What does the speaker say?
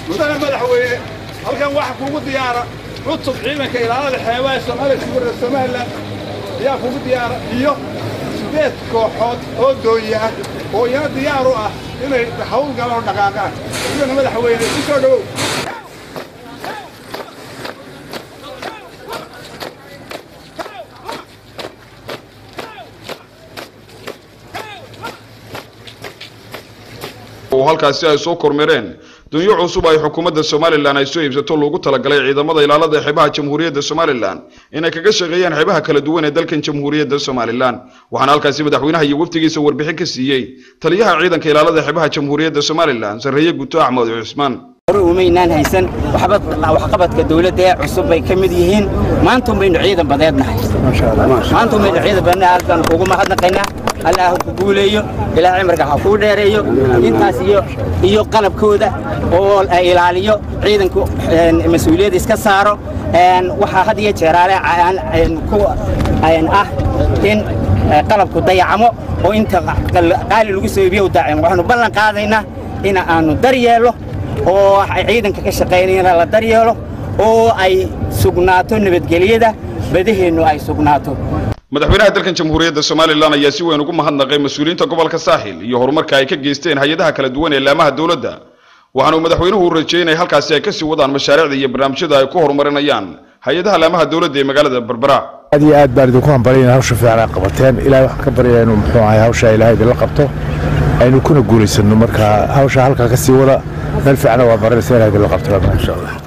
mudane madaxweyne halkan waxa kugu diyaara cutub ciidanka ilaalada xeebaha Soomaaliya Somaliland ayaa kugu diyaara iyo 8 kooxood oo doonya ah oo iyana diyaar u ah inay hawl galaan dhaqaaqaan mudane madaxweyne ku soo dhawow halkaasi ay soo kormeereen dunyo cusub ay xukuumadda Soomaaliland ay soo iibsato loogu talagalay ciidamada ilaalada xeebaha Jamhuuriyadda Soomaaliland inay kaga shaqeeyaan xeebaha kala duwan ee dalkan Jamhuuriyadda Soomaaliland waxaana halkaasi madaxweynaha iyo wafdigiisa warbixin ka siiyay taliyaha ciidanka ilaalada xeebaha Jamhuuriyadda Soomaaliland Sarreeye Guto Axmed Cusmaan umaynaan haysan waxqabadka dawladda cusub ay kamid yihiin maanta baynu ciidan badeednahay maanta baynu ciidan badeednahay halkan ugu mahadnaqaynaa Allah ku guuleeyo ilaahay markaa ha ku dheereeyo intaas iyo qalabkooda oo ay ilaaliyo ciidanku mas'uuliyad iska saaro waxa had iyo jeer aan in qalabku dayacmo oo inta qaali lagu soo iibiyo daacan waxaanu ballan qaadaynaa in aanu daryeelo oo ciidanka ka shaqeynayna la daryeelo oo ay sugnaato nabadgelyada badaheenu ay sugnaato madaxweynaha dalkan Jamhuuriyadda Soomaaliland ayaa si weyn ugu mahadnaqay mas'uuliyiinta gobolka Saaxil iyo horumarka ay ka geysteen hay'adaha kala duwan ee laamaha dawladda waxaana madaxweynuhu rajeynay halkaasi ay ka sii wadaan mashaariicda iyo barnaamijyada ay ku horumarinayaan hay'adaha laamaha dawladda ee magaalada Berbera aad iyo aad baan idinku hambalyeynaa hawsha fiican qabateen ilaahay wax ka baryaa inuu muxuu ahay hawsha ilaahay la qabto aynu kuna guuleysano marka hawsha halka ka sii wada meel fiican waa baranaysaa ilaahay la qabto insha Allah